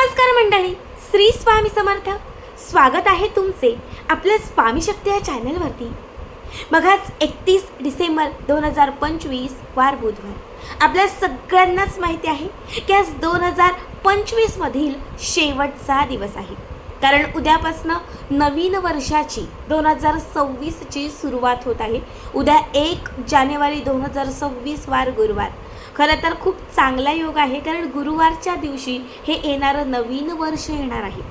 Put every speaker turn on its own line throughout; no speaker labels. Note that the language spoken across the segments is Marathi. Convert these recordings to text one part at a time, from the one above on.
नमस्कार मंडळी, श्री स्वामी समर्थ. स्वागत आहे तुमचे आपल्या स्वामी शक्ती या चॅनलवरती. बघाच 31 डिसेंबर 2025 वार बुधवार. आपल्या सगळ्यांनाच माहिती आहे की आज 2025 मधील शेवटचा दिवस आहे, कारण उद्यापासून नवीन वर्षाची 2026ची सुरुवात होत आहे. उद्या 1 जानेवारी 2026 वार गुरुवार. खरं तर खूप चांगला योग आहे, कारण गुरुवारच्या दिवशी हे येणारं नवीन वर्ष येणार आहे.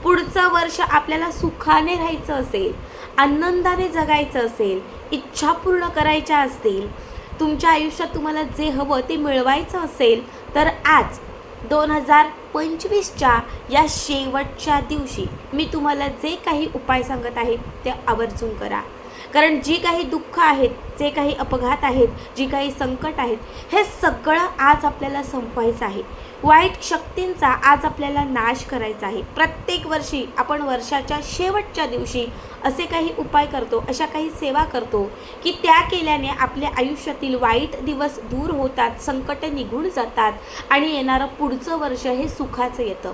पुढचं वर्ष आपल्याला सुखाने राहायचं असेल, आनंदाने जगायचं असेल, इच्छा पूर्ण करायच्या असतील, तुमच्या आयुष्यात तुम्हाला जे हवं ते मिळवायचं असेल, तर आज 2025च्या या शेवटच्या दिवशी मी तुम्हाला जे काही उपाय सांगत आहे ते आवर्जून करा. कारण जी काही दुःख आहेत, जे काही अपघात आहेत, जी काही संकट आहेत, हे सगळं आज आपल्याला संपवायचं आहे. वाईट शक्तींचा आज आपल्याला नाश करायचा आहे. प्रत्येक वर्षी आपण वर्षाच्या शेवटच्या दिवशी असे काही उपाय करतो, अशा काही सेवा करतो की त्या केल्याने आपल्या आयुष्यातील वाईट दिवस दूर होतात, संकट निघून जातात आणि येणारं पुढचं वर्ष हे सुखाचं येतं.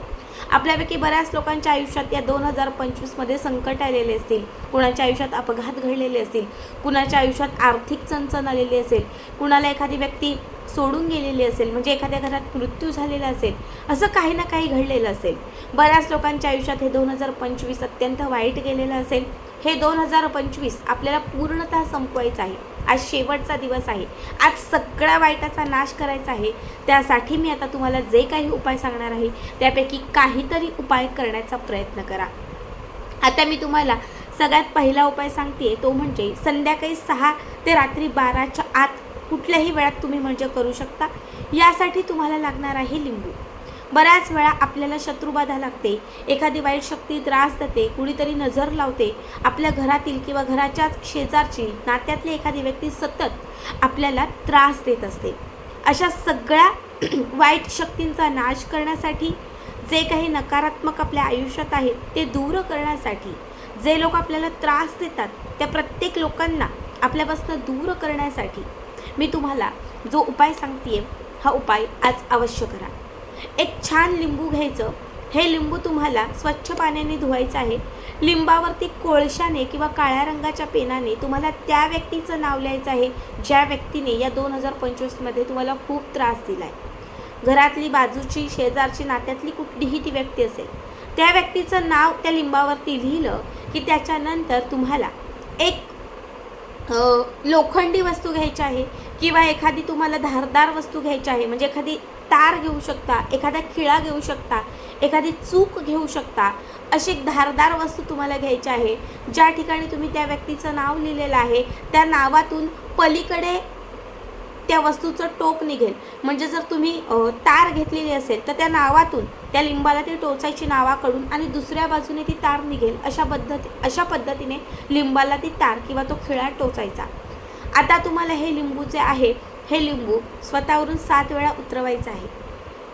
आपल्यापैकी बऱ्याच लोकांच्या आयुष्यात या 2025मध्ये संकट आलेले असतील, कुणाच्या आयुष्यात अपघात घडलेले असतील, कुणाच्या आयुष्यात आर्थिक चणचण आलेली असेल, कुणाला एखादी व्यक्ती सोडून गेलेली असेल, म्हणजे एखाद्या घरात मृत्यू झालेला असेल, असं काही ना काही घडलेलं असेल. बऱ्याच लोकांच्या आयुष्यात हे 2025 अत्यंत वाईट गेलेलं असेल. हे 2025 आपल्याला पूर्णतः संपवायचं आहे. आज शेवटचा दिवस आहे. आज सगळ्या वाईटाचा नाश करायचा आहे. त्यासाठी मी आता तुम्हाला जे काही उपाय सांगणार आहे त्यापैकी काहीतरी उपाय करण्याचा प्रयत्न करा. आता मी तुम्हाला सगळ्यात पहिला उपाय सांगते, तो म्हणजे संध्याकाळी 6 ते रात्री 12च्या आत कुठल्याही वेळात तुम्ही म्हणजे करू शकता. यासाठी तुम्हाला लागणार आहे लिंबू. बऱ्याच वेळा आपल्याला शत्रुबाधा लागते, एखादी वाईट शक्ती त्रास देते, कुणीतरी नजर लावते, आपल्या घरातील किंवा घराच्याच शेजारची, नात्यातली एखादी व्यक्ती सतत आपल्याला त्रास देत असते. अशा सगळ्या वाईट शक्तींचा नाश करण्यासाठी, जे काही नकारात्मक आपल्या आयुष्यात आहे ते दूर करण्यासाठी, जे लोक आपल्याला त्रास देतात त्या प्रत्येक लोकांना आपल्यापासून दूर करण्यासाठी मी तुम्हाला जो उपाय सांगते, हा उपाय आज अवश्य करा. एक छान लिंबू घ्यायचं. हे लिंबू तुम्हाला स्वच्छ पाण्याने धुवायचं आहे. लिंबावरती कोळशाने किंवा काळ्या रंगाच्या पेनाने तुम्हाला त्या व्यक्तीचं नाव लिहायचं आहे ज्या व्यक्तीने या 2025मध्ये तुम्हाला खूप त्रास दिला आहे. घरातली, बाजूची, शेजारची, नात्यातली कुठलीही ती व्यक्ती असेल, त्या व्यक्तीचं नाव त्या लिंबावरती लिहिलं की त्याच्यानंतर तुम्हाला एक लोखंडी वस्तू घ्यायची आहे किंवा एखादी तुम्हाला धारदार वस्तू घ्यायची आहे. म्हणजे एखादी तार घेऊ शकता, एखादा खिळा घेऊ शकता, एखादी चूक घेऊ शकता. अशी एक धारदार वस्तू तुम्हाला घ्यायची आहे. ज्या ठिकाणी तुम्ही त्या व्यक्तीचं नाव लिहिलेलं आहे त्या नावातून पलीकडे त्या वस्तूचं टोक निघेल. म्हणजे जर तुम्ही तार घेतलेली असेल तर त्या नावातून त्या लिंबाला ती टोचायची नावाकडून आणि दुसऱ्या बाजूने ती तार निघेल. अशा पद्धतीने लिंबाला ती तार किंवा तो खिळा टोचायचा. आता तुम्हाला हे लिंबू जे आहे, हे लिंबू स्वतःवरून 7 वेळा उतरवायचं आहे.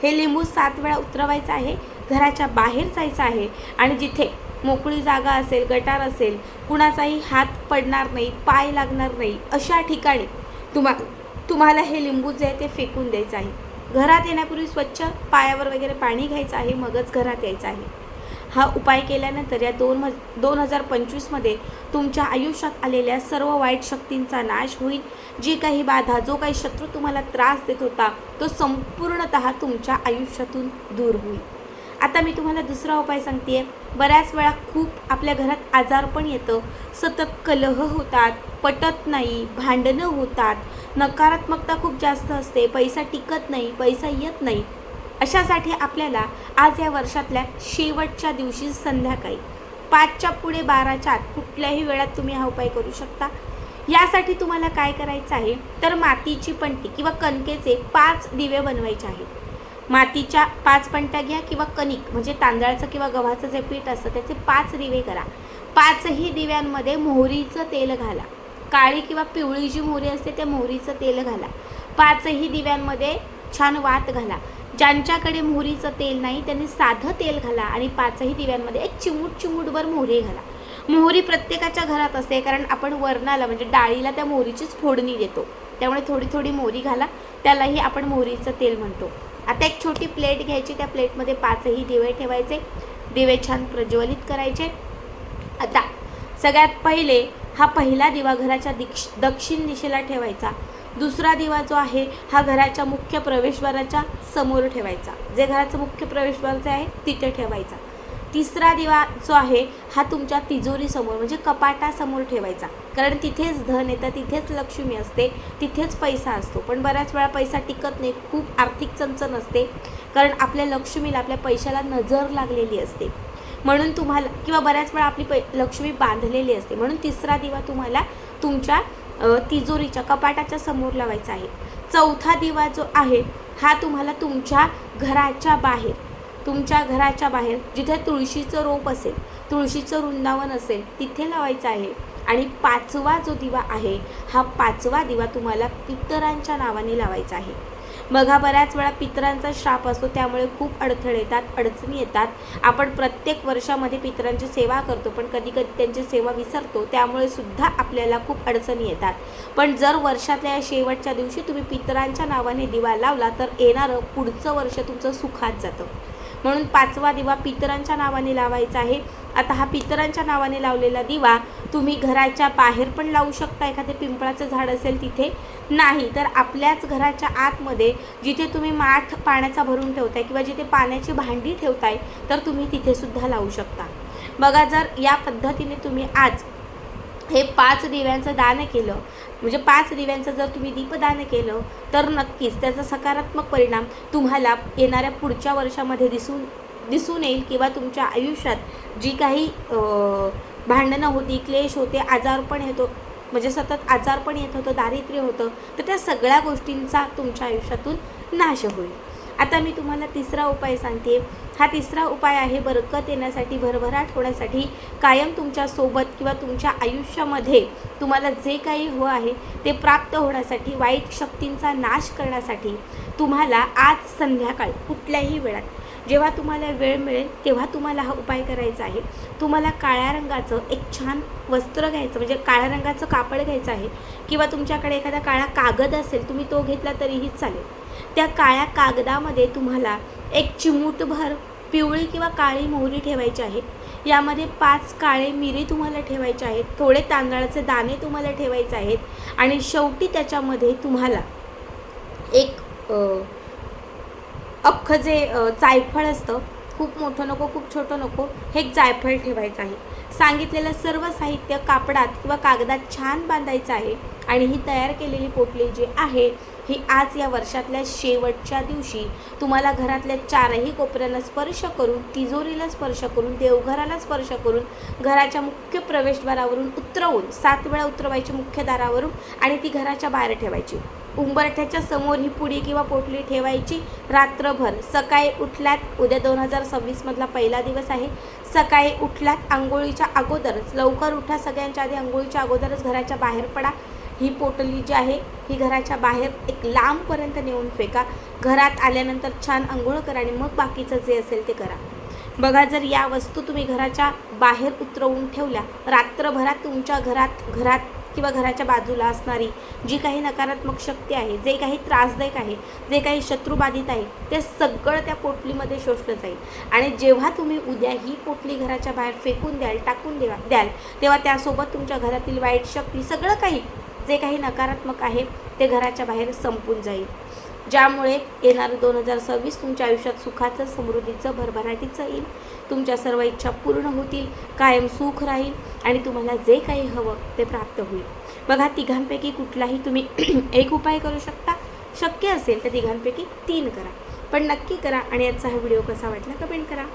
हे लिंबू 7 वेळा उतरवायचं आहे. घराच्या बाहेर जायचं आहे आणि जिथे मोकळी जागा असेल, गटार असेल, कुणाचाही हात पडणार नाही, पाय लागणार नाही, अशा ठिकाणी तुम्हाला हे लिंबू जे आहे ते फेकून द्यायचं आहे. घरात येण्यापूर्वी स्वच्छ पायावर वगैरे पाणी घ्यायचं आहे, मगच घरात यायचं आहे. हा उपाय केल्यानंतर या 2025मध्ये तुमच्या आयुष्यात आलेल्या सर्व वाईट शक्तींचा नाश होईल. जी काही बाधा, जो काही शत्रू तुम्हाला त्रास देत होता, तो संपूर्णतः तुमच्या आयुष्यातून दूर होईल. आता मी तुम्हाला दुसरा उपाय सांगते. बऱ्याच वेळा खूप आपल्या घरात आजारपण येतं, सतत कलह होतात, पटत नाही, भांडणं होतात, नकारात्मकता खूप जास्त असते, पैसा टिकत नाही, पैसा येत नाही. अशासाठी आपल्याला आज या वर्षातल्या शेवटच्या दिवशी संध्याकाळी 5च्या पुढे 12च्या आत कुठल्याही वेळात तुम्ही हा उपाय करू शकता. यासाठी तुम्हाला काय करायचं आहे, तर मातीची पणती किंवा कणकेचे 5 दिवे बनवायचे आहेत. मातीच्या 5 पणत्या घ्या किंवा कणिक म्हणजे तांदळाचं किंवा गव्हाचं जे पीठ असतं त्याचे 5 दिवे करा. 5ही दिव्यांमध्ये मोहरीचं तेल घाला. काळी किंवा पिवळी जी मोहरी असते त्या मोहरीचं तेल घाला. 5ही दिव्यांमध्ये छान वात घाला. ज्यांच्याकडे मोहरीचं तेल नाही त्यांनी साधं तेल घाला आणि 5ही दिव्यांमध्ये एक चिमूटभर मोहरी घाला. मोहरी प्रत्येकाच्या घरात असते, कारण आपण वरणाला म्हणजे डाळीला त्या मोहरीचीच फोडणी देतो, त्यामुळे थोडी थोडी मोहरी घाला. त्यालाही आपण मोहरीचं तेल म्हणतो. आता एक छोटी प्लेट घ्यायची, त्या प्लेटमध्ये 5ही दिवे ठेवायचे, दिवे छान प्रज्वलित करायचे. आता सगळ्यात पहिले हा पहिला दिवा घराच्या दक्षिण दिशेला ठेवायचा. दुसरा दिवा जो आहे हा घराच्या मुख्य प्रवेशद्वाराच्या समोर ठेवायचा, जे घराचं मुख्य प्रवेशद्वार आहे तिथे ठेवायचा. तिसरा दिवा जो आहे हा तुमच्या तिजोरीसमोर म्हणजे कपाटासमोर ठेवायचा, कारण तिथेच धन येतं, तिथेच लक्ष्मी असते, तिथेच पैसा असतो. पण बऱ्याच वेळा पैसा टिकत नाही, खूप आर्थिक चणचण असते, कारण आपल्या लक्ष्मीला, आपल्या पैशाला नजर लागलेली असते. म्हणून तुम्हाला, किंवा बऱ्याच वेळा आपली लक्ष्मी बांधलेली असते, म्हणून तिसरा दिवा तुम्हाला तुमच्या तिजोरीच्या कपाटाच्या समोर लावायचा आहे. चौथा दिवा जो आहे हा तुम्हाला तुमच्या घराच्या बाहेर जिथे तुळशीचं रोप असेल, तुळशीचं वृंदावन असेल तिथे लावायचं आहे. आणि पाचवा जो दिवा आहे हा पाचवा दिवा तुम्हाला पितरांच्या नावाने लावायचा आहे. बघा, बऱ्याच वेळा पितरांचा श्राप असतो, त्यामुळे खूप अडथळे येतात, अडचणी येतात. आपण प्रत्येक वर्षामध्ये पितरांची सेवा करतो, पण कधी कधी त्यांची सेवा विसरतो, त्यामुळे सुद्धा आपल्याला खूप अडचणी येतात. पण जर वर्षातल्या शेवटच्या दिवशी तुम्ही पितरांच्या नावाने दिवा लावला तर येणारं पुढचं वर्ष तुमचं सुखात जातं. म्हणून पाचवा दिवा पितरांच्या नावाने लावायचा आहे. आता हा पितरांच्या नावाने लावलेला दिवा तुम्ही घराच्या बाहेर पण लावू शकता, एखादे पिंपळाचं झाड असेल तिथे, नाही तर आपल्याच घराच्या आतमध्ये जिथे तुम्ही माठ पाण्याचा भरून ठेवताय किंवा जिथे पाण्याची भांडी ठेवताय तर तुम्ही तिथे सुद्धा लावू शकता. बघा, जर या पद्धतीने तुम्ही आज हे 5 दिव्यांचं दान केलं, म्हणजे 5 दिव्यांचं जर तुम्ही दीपदान केलं तर नक्कीच त्याचा सकारात्मक परिणाम तुम्हाला येणाऱ्या पुढच्या वर्षामध्ये दिसून येईल. किंवा तुमच्या आयुष्यात जी काही भांडणं होती, क्लेश होते, आजारपण येतो, म्हणजे सतत आजारपण येत होतं, दारिद्र्य होतं, तर त्या सगळ्या गोष्टींचा तुमच्या आयुष्यातून नाश होईल. आता मी तुम्हाला तिसरा उपाय सांगते. हा तिसरा उपाय आहे बरकत येण्यासाठी, भरभराट होण्यासाठी, कायम तुमच्यासोबत किंवा तुमच्या आयुष्यामध्ये तुम्हाला जे काही हवं आहे ते प्राप्त होण्यासाठी, वाईट शक्तींचा नाश करण्यासाठी तुम्हाला आज संध्याकाळी कुठल्याही वेळात जेव्हा तुम्हाला वेळ मिळेल तेव्हा तुम्हाला हा उपाय करायचा आहे. तुम्हाला काळ्या रंगाचं एक छान वस्त्र घ्यायचं, म्हणजे काळ्या रंगाचं कापड घ्यायचं आहे, किंवा तुमच्याकडे एखादा काळा कागद असेल तुम्ही तो घेतला तरीही चालेल. त्या काळ्या कागदामध्ये तुम्हाला एक चिमूटभर पिवळी किंवा काळी मोहरी ठेवायची आहे. यामध्ये 5 काळे मिरी तुम्हाला ठेवायचे आहेत, थोडे तांदळाचे दाणे तुम्हाला ठेवायचे आहेत, आणि शेवटी त्याच्यामध्ये तुम्हाला एक अख्खं जे जायफळ असतं, खूप मोठं नको, खूप छोटं नको, हे एक जायफळ ठेवायचं आहे. सांगितलेलं सर्व साहित्य कापडात किंवा कागदात छान बांधायचं आहे. आणि ही तयार केलेली पोटली जी आहे ही आज या वर्षातल्या शेवटच्या दिवशी तुम्हाला घरातल्या 4ही कोपऱ्यांना स्पर्श करून, तिजोरीला स्पर्श करून, देवघराला स्पर्श करून, घराच्या मुख्य प्रवेशद्वारावरून उतरवून 7 वेळा उतरवायची मुख्य दारावरून, आणि ती घराच्या बाहेर ठेवायची. उंबरठ्याच्या समोर ही पुडी किंवा पोटली ठेवायची रात्रभर. सकाळी उठल्यात, उद्या 2026 मधला पहिला दिवस आहे, सकाळी उठल्यात आंघोळीच्या अगोदरच, लवकर उठा, सगळ्यांच्या आधी आंघोळीच्या अगोदरच घराच्या बाहेर पडा. ही पोटली जी आहे ही घराच्या बाहेर एक लांबपर्यंत नेऊन फेका. घरात आल्यानंतर छान आंघोळ करा आणि मग बाकीचं जे असेल ते करा. बघा, जर या वस्तू तुम्ही घराच्या बाहेर उतरवून ठेवल्या, रात्रभरात तुमच्या घरात किंवा घराच्या बाजूला असणारी जी काही नकारात्मक शक्ती आहे, जे काही त्रासदायक आहे, जे काही शत्रुबाधित आहे, ते सगळं त्या पोटलीमध्ये शोषलं जाईल. आणि जेव्हा तुम्ही उद्या ही पोटली घराच्या बाहेर फेकून द्याल, टाकून द्याल, तेव्हा त्यासोबत तुमच्या घरातील वाईट शक्ती, सगळं काही जे काही नकारात्मक आहे ते घराच्या बाहेर संपून जाईल. ज्यामुळे येणारं 2026 तुमच्या आयुष्यात सुखाचं, समृद्धीचं, भरभराटीचं येईल. तुमच्या सर्व इच्छा पूर्ण होतील, कायम सुख राहील आणि तुम्हाला जे काही हवं ते प्राप्त होईल. बघा, तिघांपैकी कुठलाही तुम्ही एक उपाय करू शकता. शक्य असेल तर तिघांपैकी 3 करा, पण नक्की करा. आणि आजचा हा व्हिडिओ कसा वाटला कमेंट करा.